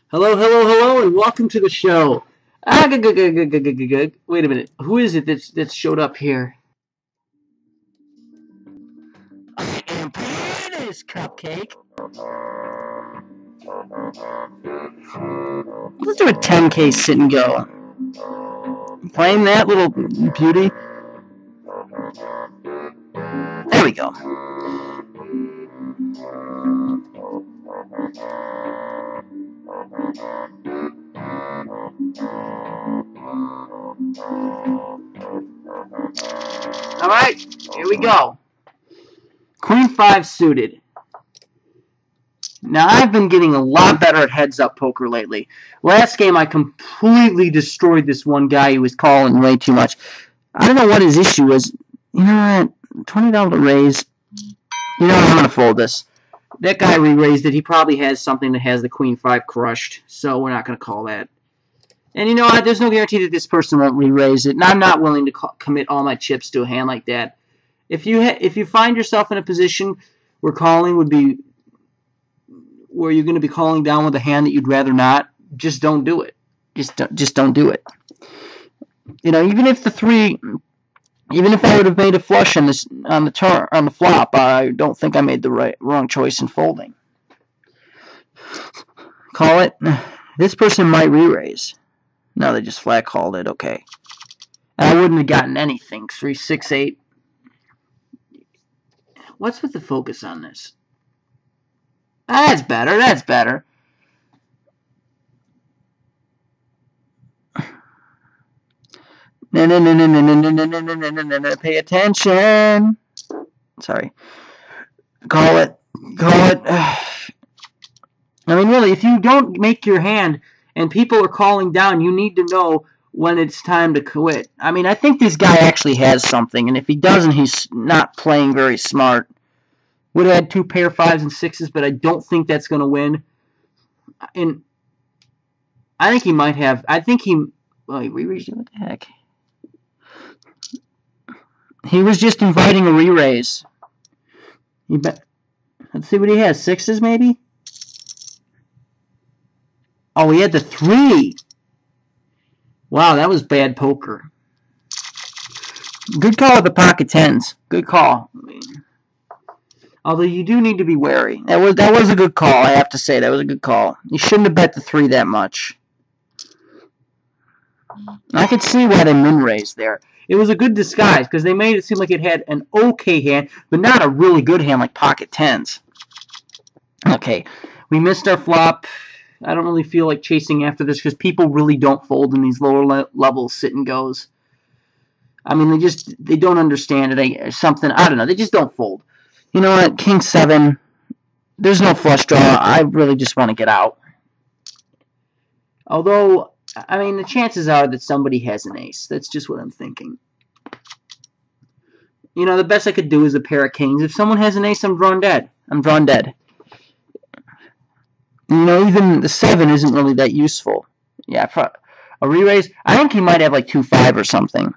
Hello, hello, hello, and welcome to the show. Wait a minute. Who is it that's showed up here? I am Penis Cupcake. Let's do a 10K sit and go. Playing that little beauty. There we go. Alright, here we go. Queen 5 suited. Now, I've been getting a lot better at heads-up poker lately. Last game, I completely destroyed this one guy who was calling way too much. I don't know what his issue was. You know what? $20 to raise. You know what? I'm going to fold this. That guy re-raised it. He probably has something that has the Queen 5 crushed, so we're not going to call that. And you know what? There's no guarantee that this person won't re-raise it, and I'm not willing to commit all my chips to a hand like that. If you find yourself in a position where calling would be where you're going to be calling down with a hand that you'd rather not, just don't do it. Just don't do it. You know, even if I would have made a flush on the flop, I don't think I made the wrong choice in folding. Call it. This person might re-raise. No, they just flat called it. Okay. And I wouldn't have gotten anything. 3, 6, 8. What's with the focus on this? That's better. That's better. No. Pay attention. Sorry. Call it. I mean, really, if you don't make your hand and people are calling down, you need to know when it's time to quit. I mean, I think this guy actually has something, and if he doesn't, he's not playing very smart. Would have had 2 pair 5s and 6s, but I don't think that's going to win. And I think he might have. I think he. Well, he re-raised it. What the heck? He was just inviting a re-raise. Let's see what he has. 6s, maybe? Oh, he had the 3. Wow, that was bad poker. Good call with the pocket 10s. Good call. Although you do need to be wary. That was a good call, I have to say. That was a good call. You shouldn't have bet the 3 that much. I could see why they min-raised there. It was a good disguise, because they made it seem like it had an okay hand, but not a really good hand like pocket 10s. Okay, we missed our flop. I don't really feel like chasing after this, because people really don't fold in these lower levels sit and goes. I mean, they don't understand it or something. I don't know. They just don't fold. You know what? King 7. There's no flush draw. I really just want to get out. Although, I mean, the chances are that somebody has an ace. That's just what I'm thinking. You know, the best I could do is a pair of kings. If someone has an ace, I'm drawn dead. I'm drawn dead. You know, even the 7 isn't really that useful. Yeah, a re-raise. I think he might have like 2-5 or something.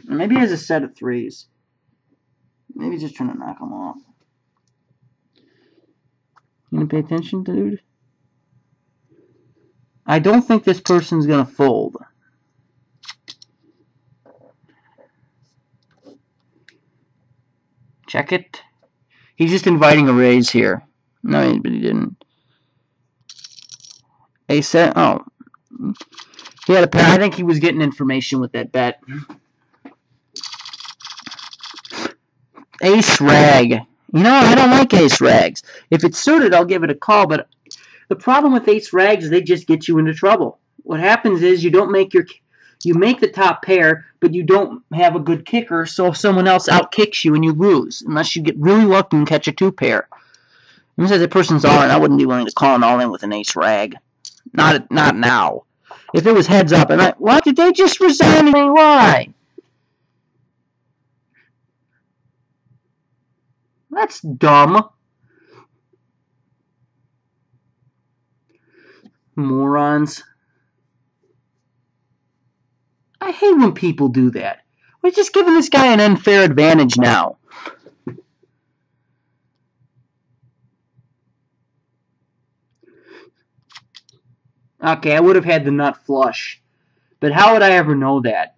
Maybe he has a set of 3s. Maybe he's just trying to knock them off. You gonna pay attention, dude? I don't think this person's gonna fold. Check it. He's just inviting a raise here. No, but he didn't. Ace set. Oh. He had a pair. I think he was getting information with that bet. Ace rag. You know, I don't like ace rags. If it's suited, I'll give it a call, but the problem with ace rags is they just get you into trouble. What happens is you make the top pair, but you don't have a good kicker, so someone else outkicks you and you lose, unless you get really lucky and catch a 2-pair. If the person's all in, I wouldn't be willing to call an all-in with an ace rag. Not now. If it was heads up, and why did they just resign? Why? That's dumb. Morons. I hate when people do that. We're just giving this guy an unfair advantage now. Okay, I would have had the nut flush. But how would I ever know that?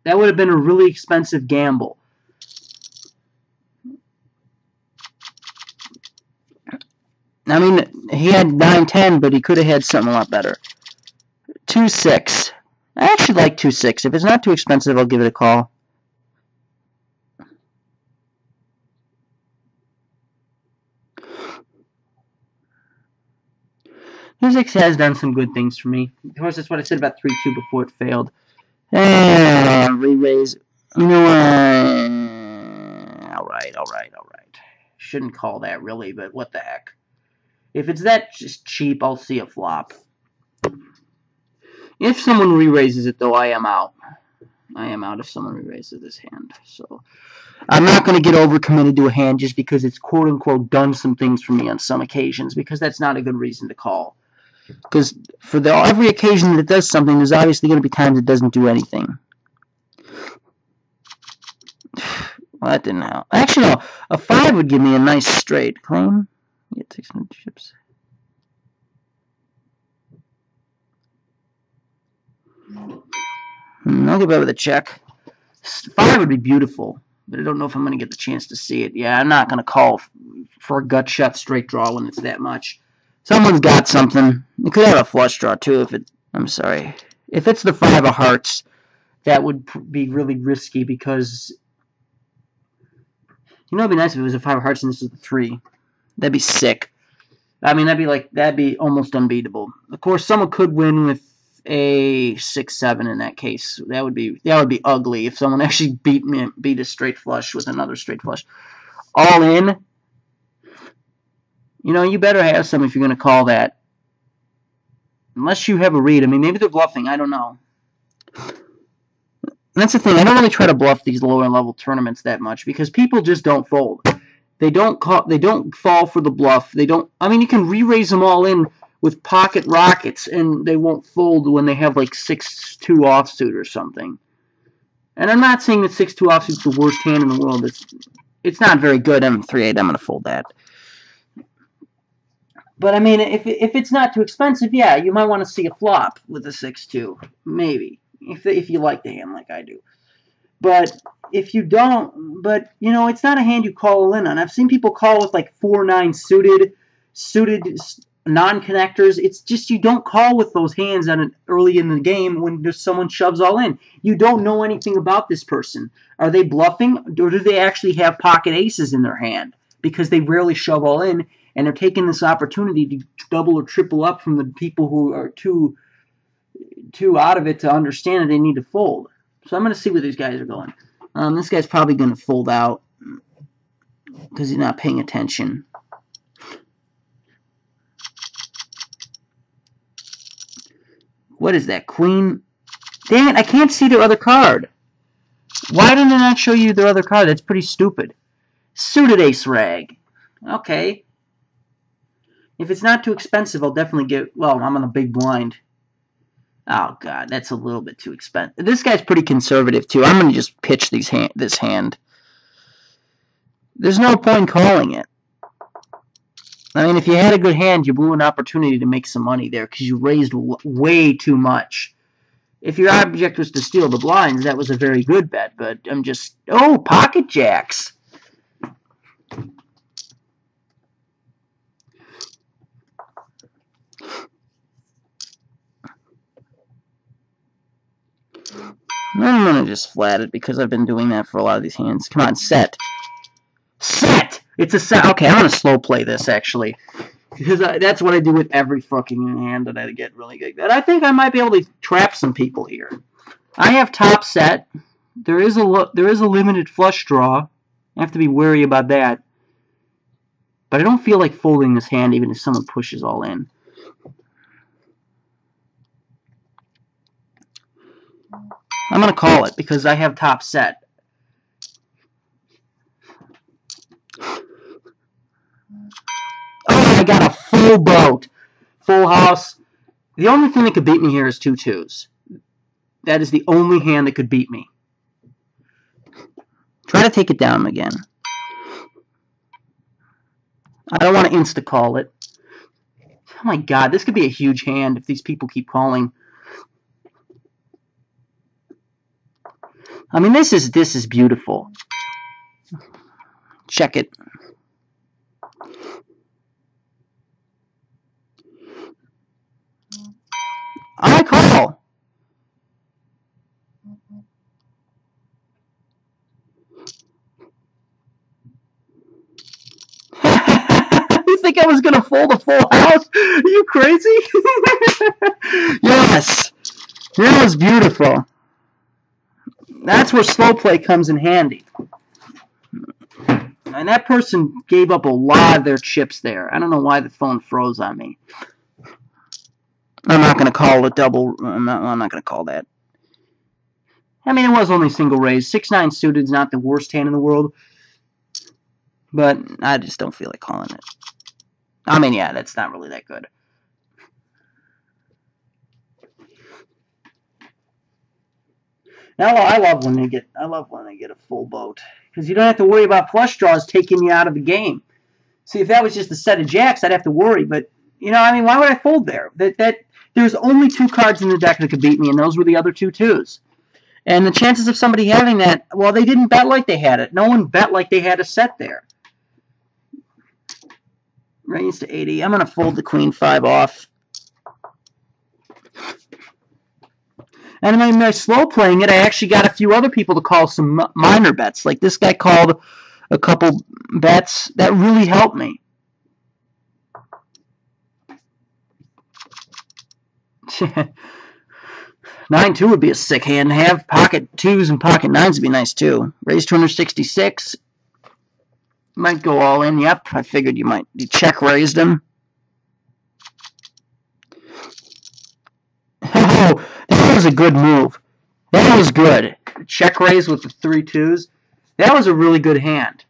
That would have been a really expensive gamble. I mean, he had 9-10, but he could have had something a lot better. 2-6. I actually like 2-6. If it's not too expensive, I'll give it a call. Music has done some good things for me. Of course, that's what I said about 3-2 before it failed. Re-raise. You know what? Alright. Shouldn't call that, really, but what the heck. If it's that just cheap, I'll see a flop. If someone re-raises it, though, I am out. I am out if someone re-raises this hand. So I'm not going to get overcommitted to a hand just because it's quote-unquote done some things for me on some occasions, because that's not a good reason to call. Because for every occasion that it does something, there's obviously going to be times it doesn't do anything. Well, that didn't help. Actually, no. A 5 would give me a nice straight. Claim. Get 600 chips. I'll get better with a check. 5 would be beautiful, but I don't know if I'm going to get the chance to see it. Yeah, I'm not going to call for a gut shot straight draw when it's that much. Someone's got something. It could have a flush draw, too, if it... I'm sorry. If it's the 5 of hearts, that would be really risky because... You know, it'd be nice if it was a 5 of hearts and this is the 3. That'd be sick. I mean, that'd be almost unbeatable. Of course, someone could win with a 6-7 in that case. That would be ugly if someone actually beat a straight flush with another straight flush. All in. You know, you better have some if you're going to call that. Unless you have a read. I mean, maybe they're bluffing. I don't know. That's the thing. I don't really try to bluff these lower level tournaments that much because people just don't fold. They don't fall for the bluff. I mean, you can re-raise them all in with pocket rockets and they won't fold when they have like 6-2 offsuit or something. And I'm not saying that 6-2 offsuit's the worst hand in the world. It's not very good. I'm 3-8. I'm going to fold that. But I mean, if it's not too expensive, yeah, you might want to see a flop with a 6-2, maybe, if you like the hand like I do. But if you don't, you know, it's not a hand you call in on. I've seen people call with like 4-9 suited non-connectors. It's just you don't call with those hands early in the game when someone shoves all in. You don't know anything about this person. Are they bluffing, or do they actually have pocket aces in their hand? Because they rarely shove all in. And they're taking this opportunity to double or triple up from the people who are too out of it to understand that they need to fold. So I'm going to see where these guys are going. This guy's probably going to fold out because he's not paying attention. What is that? Queen? Dang it, I can't see their other card. Why didn't it not show you their other card? That's pretty stupid. Suited ace rag. Okay. If it's not too expensive, I'll definitely get... Well, I'm on a big blind. Oh, God, that's a little bit too expensive. This guy's pretty conservative, too. I'm going to just pitch this hand. There's no point calling it. I mean, if you had a good hand, you blew an opportunity to make some money there because you raised way too much. If your object was to steal the blinds, that was a very good bet, but I'm just... Oh, pocket jacks! I'm going to just flat it because I've been doing that for a lot of these hands. Come on, set. Set! It's a set. Okay, I'm going to slow play this, actually. Because that's what I do with every fucking hand that I get really good at. I think I might be able to trap some people here. I have top set. There is a limited flush draw. I have to be wary about that. But I don't feel like folding this hand even if someone pushes all in. I'm going to call it because I have top set. Oh, I got a full boat. Full house. The only thing that could beat me here is 2 2s. That is the only hand that could beat me. Try to take it down again. I don't want to insta-call it. Oh my god, this could be a huge hand if these people keep calling. I mean, this is beautiful. Check it. I call. You think I was going to fold a full house? Are you crazy? Yes. That was beautiful. That's where slow play comes in handy. And that person gave up a lot of their chips there. I don't know why the phone froze on me. I'm not going to call it double. I'm not going to call that. I mean, it was only single raise. 6-9 suited is not the worst hand in the world. But I just don't feel like calling it. I mean, yeah, that's not really that good. Now I love when they get a full boat, because you don't have to worry about flush draws taking you out of the game. See, if that was just a set of jacks, I'd have to worry. But I mean, why would I fold there? There's only 2 cards in the deck that could beat me, and those were the other 2 twos. And the chances of somebody having that, well, they didn't bet like they had it. No one bet like they had a set there. Raise to 80. I'm going to fold the queen 5 off. And by slow playing it, I actually got a few other people to call some minor bets. Like this guy called a couple bets that really helped me. Nine two would be a sick hand to have. Pocket 2s and pocket 9s would be nice too. Raise 266. Might go all in. Yep, I figured you check raised him. Oh, that was a good move. That was good. Check raise with the 3 2s. That was a really good hand.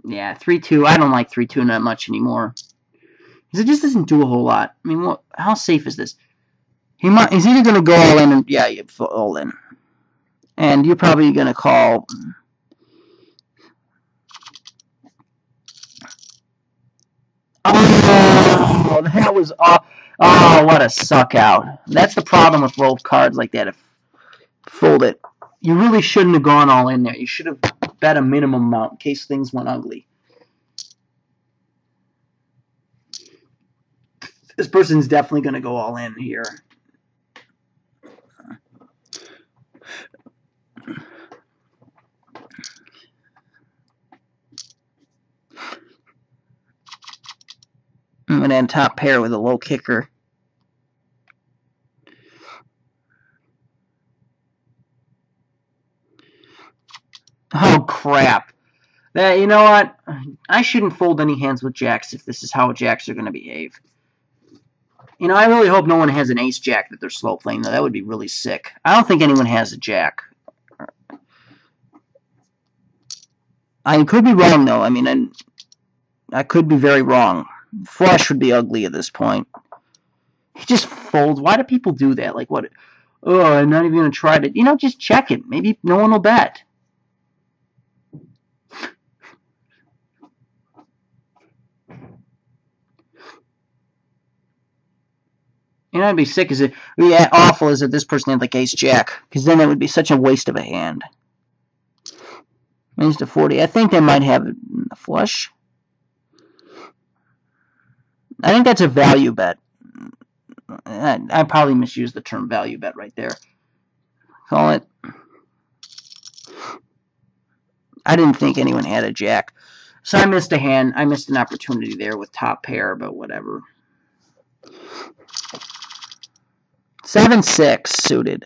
Yeah, 3-2. I don't like 3-2 that much anymore. Because it just doesn't do a whole lot. I mean, how safe is this? He's either going to go all in, yeah, you all in. And you're probably going to call. Oh, that was off. Oh, what a suck out. That's the problem with low cards like that. If fold it. You really shouldn't have gone all in there. You should have bet a minimum amount in case things went ugly. This person's definitely going to go all in here. I'm going to end top pair with a low kicker. Oh, crap. You know what? I shouldn't fold any hands with jacks if this is how jacks are going to behave. I really hope no one has an ace-jack that they're slow playing, though. That would be really sick. I don't think anyone has a jack. I could be wrong, though. I mean, I could be very wrong. Flush would be ugly at this point. He just folds. Why do people do that? Like, what? Oh, I'm not even going to try to... just check it. Maybe no one will bet. I'd be sick as it would be awful as if this person had like ace jack, because then it would be such a waste of a hand. Raise to 40. I think they might have a flush. I think that's a value bet. I probably misused the term value bet right there. Call it. I didn't think anyone had a jack, so I missed a hand. I missed an opportunity there with top pair, but whatever. 7-6 suited.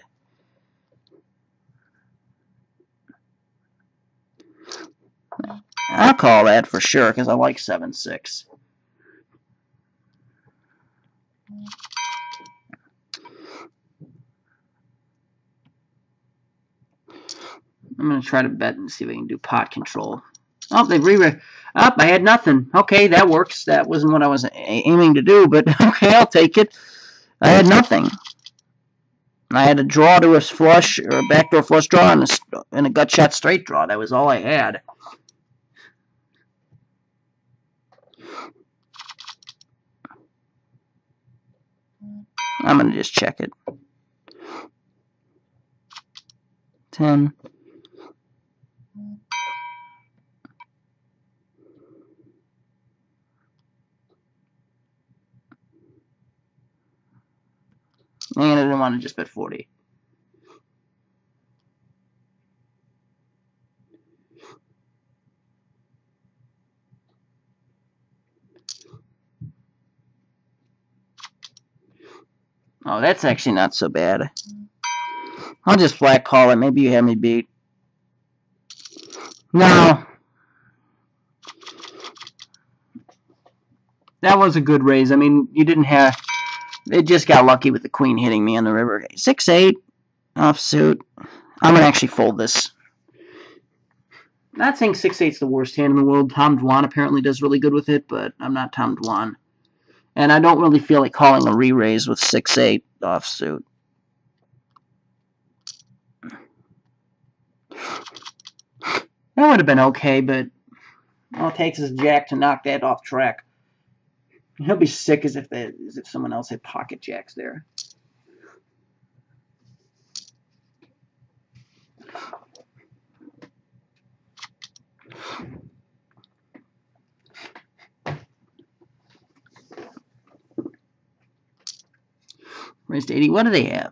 I'll call that for sure because I like 7-6. I'm going to try to bet and see if I can do pot control. Oh, they re-raised. Oh, I had nothing. Okay, that works. That wasn't what I was aiming to do, but okay, I'll take it. I had nothing. I had a draw to a flush, or a backdoor flush draw, and a gut shot straight draw. That was all I had. I'm going to just check it. 10. And I didn't want to just bet 40. Oh, that's actually not so bad. I'll just flat call it. Maybe you have me beat. No. That was a good raise. I mean, you didn't have... It just got lucky with the queen hitting me on the river. 6-8. Offsuit. I'm going to actually fold this. Not saying 6-8 is the worst hand in the world. Tom Dwan apparently does really good with it, but I'm not Tom Dwan. And I don't really feel like calling a re-raise with 6-8 offsuit. That would have been okay, but all it takes is a jack to knock that off track. He'll be sick as if someone else had pocket jacks there. Raised 80. What do they have?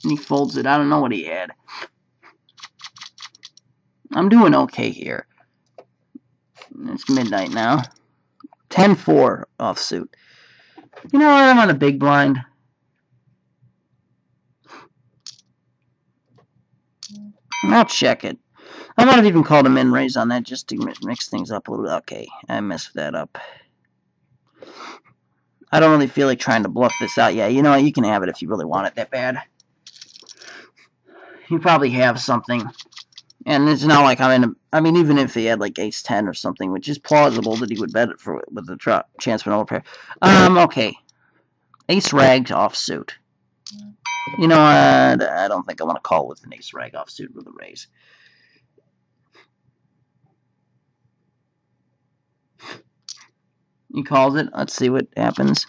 And he folds it. I don't know what he had. I'm doing okay here. It's midnight now. 10-4 offsuit. You know what? I'm on a big blind. I'll check it. I might have even called a min raise on that just to mix things up a little bit. Okay, I messed that up. I don't really feel like trying to bluff this out. Yeah, you know what? You can have it if you really want it that bad. You probably have something. And it's not like I'm in a... I mean, even if he had like ace-10 or something, which is plausible that he would bet it for with the chance for an overpair. Okay. Ace-rag offsuit. You know what? I don't think I want to call with an ace-rag offsuit with a raise. He calls it. Let's see what happens.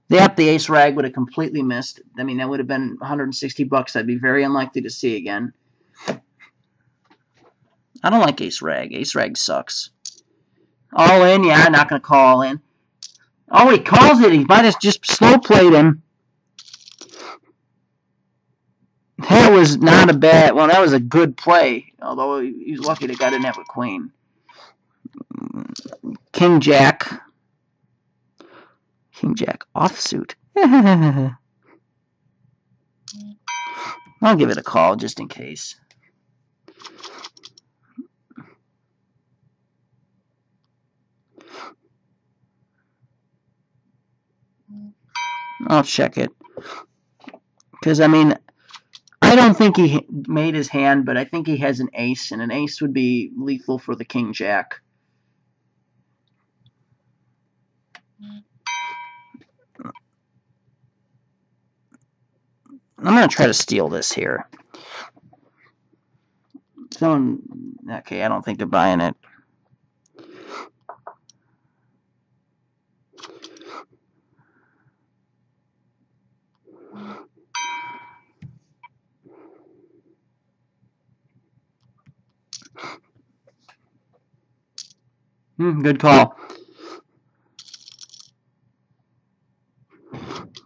Yep, the ace-rag would have completely missed. I mean, that would have been $160 I'd be very unlikely to see again. I don't like ace-rag. Ace-rag sucks. All in? Yeah, I'm not going to call all in. Oh, he calls it. He might have just slow-played him. That was not a bad... Well, that was a good play. Although he's lucky the guy didn't have a queen. King-jack. King-jack offsuit. I'll give it a call just in case. I'll check it. Because, I mean, I don't think he made his hand, but I think he has an ace, and an ace would be lethal for the king-jack. I'm going to try to steal this here. Okay, I don't think they're buying it. Good call.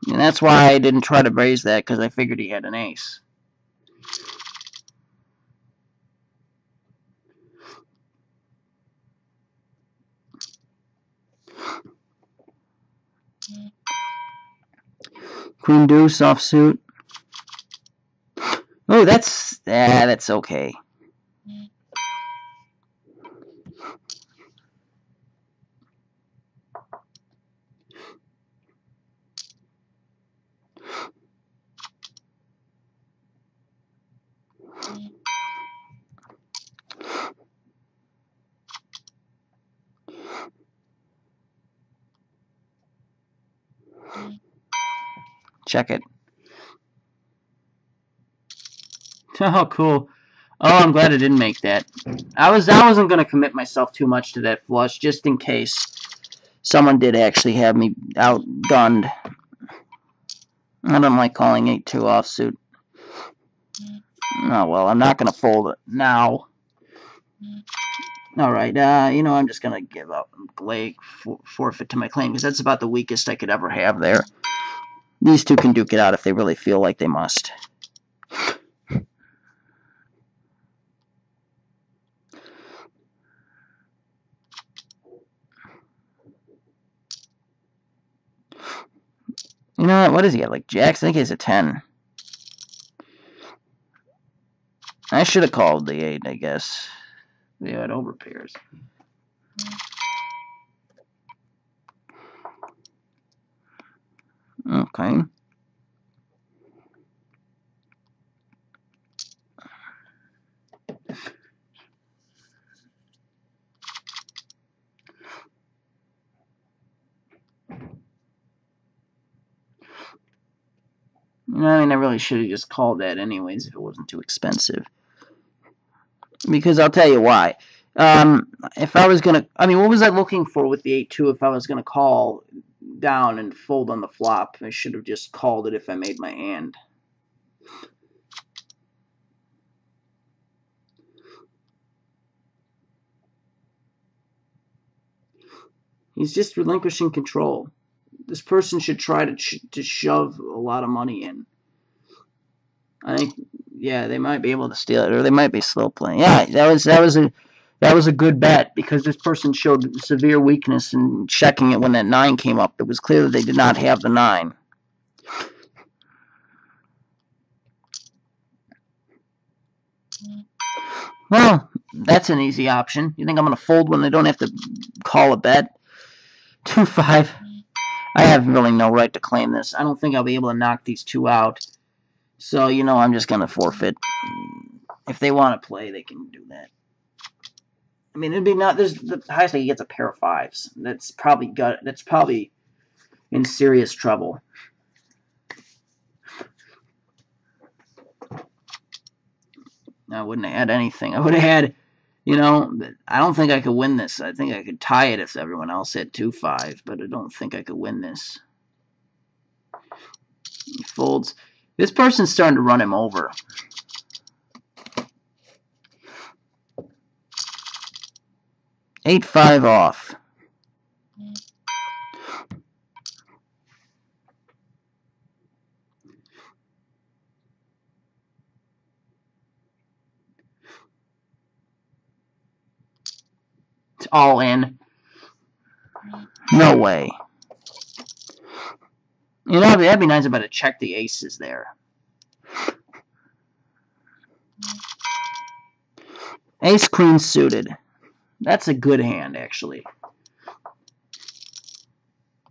And that's why I didn't try to raise that, because I figured he had an ace. Queen deuce offsuit. Oh, that's okay. Check it. Oh, cool. Oh, I'm glad I didn't make that. I wasn't going to commit myself too much to that flush, just in case someone did actually have me outgunned. I don't like calling 8-2 offsuit. Oh, well, I'm not going to fold it now. Alright, I'm just going to give up and forfeit to my claim, because that's about the weakest I could ever have there. These two can duke it out if they really feel like they must. You know what is he at? Like jacks? I think he's a 10. I should have called the 8, I guess. They had overpairs. Okay. I mean, I really should have just called that anyways if it wasn't too expensive. Because I'll tell you why. If I was going to... I mean, what was I looking for with the 8-2 if I was going to call down and fold on the flop? I should have just called it if I made my hand. He's just relinquishing control. This person should try to shove a lot of money in. I think, yeah, they might be able to steal it, or they might be slow playing. Yeah, that was a good bet because this person showed severe weakness in checking it when that 9 came up. It was clear that they did not have the 9. Well, that's an easy option. You think I'm going to fold when they don't have to call a bet? 2-5. I have really no right to claim this. I don't think I'll be able to knock these two out. So, I'm just going to forfeit. If they want to play, they can do that. I mean, it'd be not... There's the highest he gets a pair of 5s. That's probably in serious trouble. I wouldn't have had anything. I would have had... I don't think I could win this. I think I could tie it if everyone else had 2-5, but I don't think I could win this. He folds. This person's starting to run him over. $8-5 off. It's all in. No way. That'd be nice about to check the aces there. Ace queen suited. That's a good hand, actually.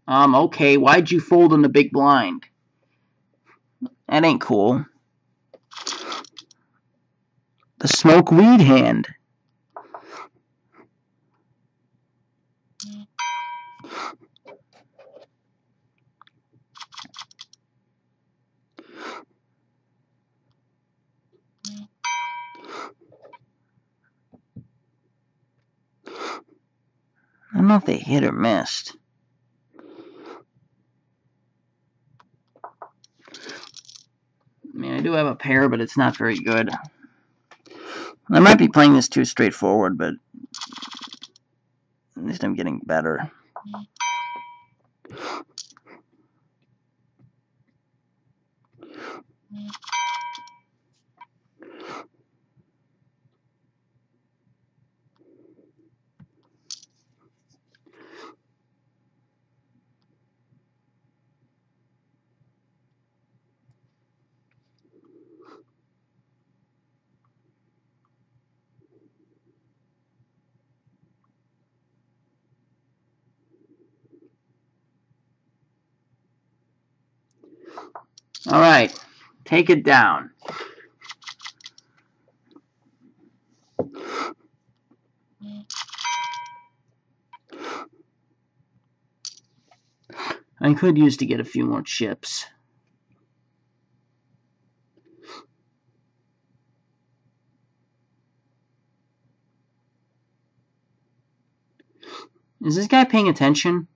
Okay, why'd you fold in the big blind? That ain't cool. The smoke weed hand. I don't know if they hit or missed. I mean, I do have a pair, but it's not very good. I might be playing this too straightforward, but at least I'm getting better. All right, take it down. I could use to get a few more chips. Is this guy paying attention?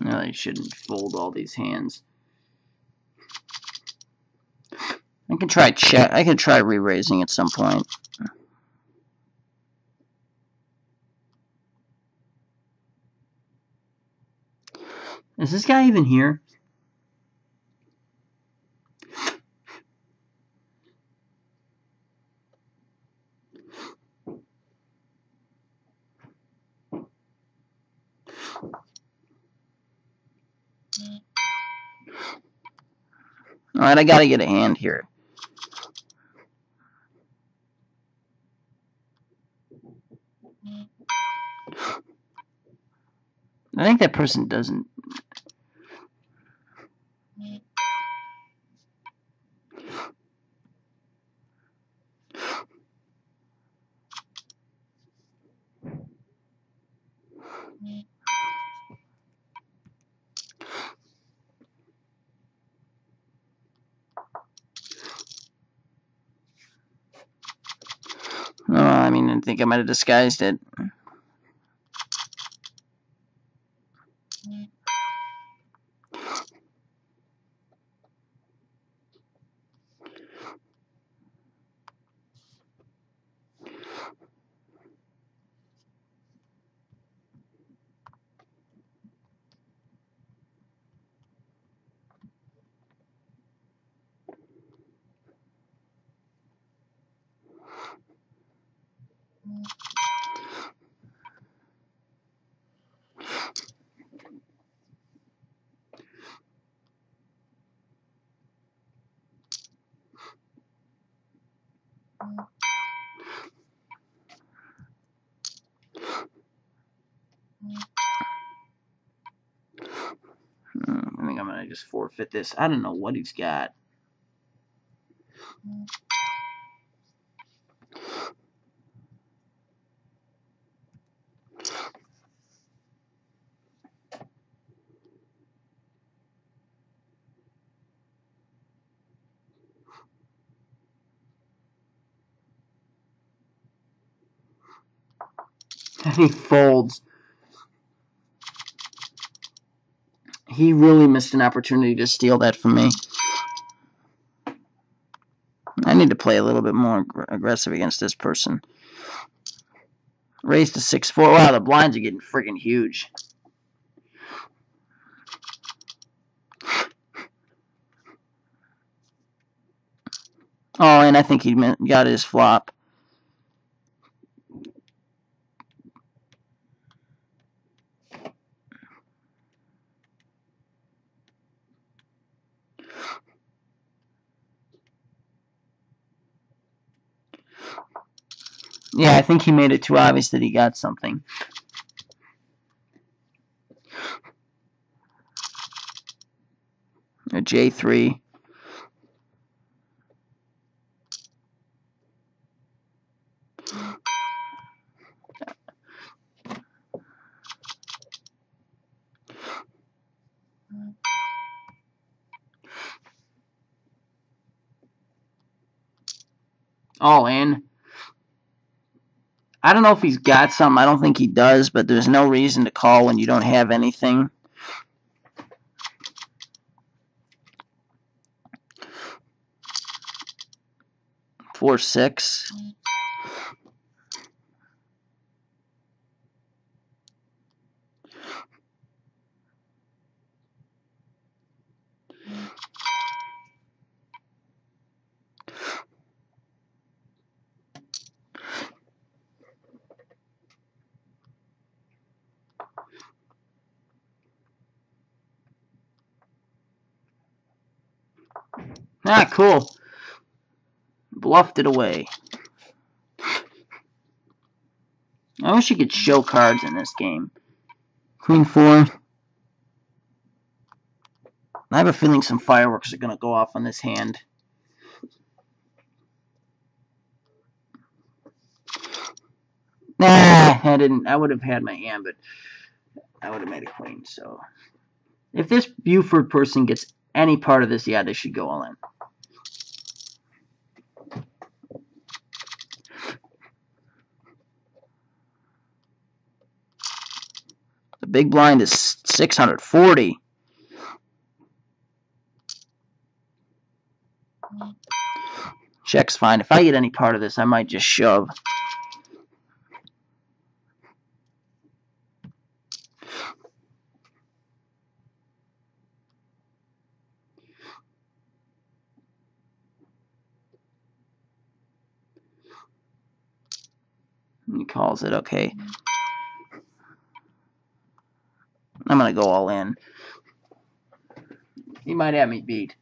No, I shouldn't fold all these hands. I can try check. I could try re-raising at some point. Is this guy even here? Alright, I gotta get a hand here. I think that person doesn't. Oh, I mean, I think I might have disguised it. I think I'm gonna just forfeit this. I don't know what he's got. And he folds. He really missed an opportunity to steal that from me. I need to play a little bit more aggressive against this person. Raise to 6-4. Wow, the blinds are getting freaking huge. Oh, and I think he got his flop. Yeah, I think he made it too obvious that he got something. A J3. All in. I don't know if he's got some. I don't think he does, but there's no reason to call when you don't have anything. Four, 6. Ah, cool. Bluffed it away. I wish you could show cards in this game. Queen 4. I have a feeling some fireworks are going to go off on this hand. Nah, I didn't. I would have had my hand, but I would have made a queen. So if this Buford person gets any part of this, yeah, they should go all in. The big blind is 640. Check's fine. If I get any part of this, I might just shove. He calls it, okay. I'm going to go all in. He might have me beat.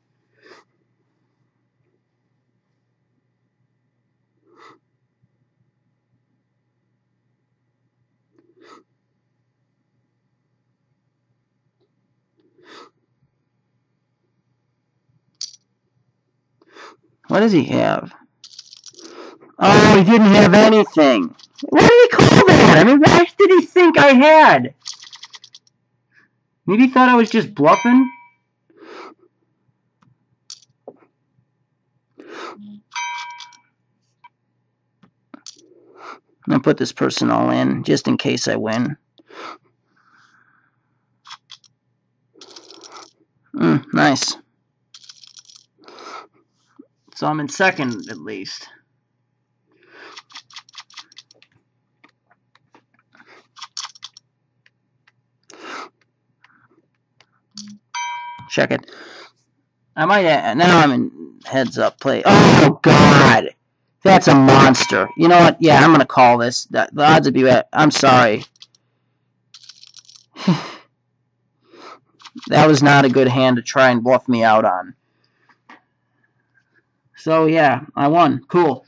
What does he have? Oh, he didn't have anything. Why did he call that? I mean, what did he think I had? Maybe he thought I was just bluffing? I'm going to put this person all in, just in case I win. Nice. So I'm in second, at least. Check it. I might now I'm in heads up play. Oh, God. That's a monster. You know what? Yeah, I'm going to call this. The odds would be bad. I'm sorry. That was not a good hand to try and bluff me out on. So, yeah, I won. Cool.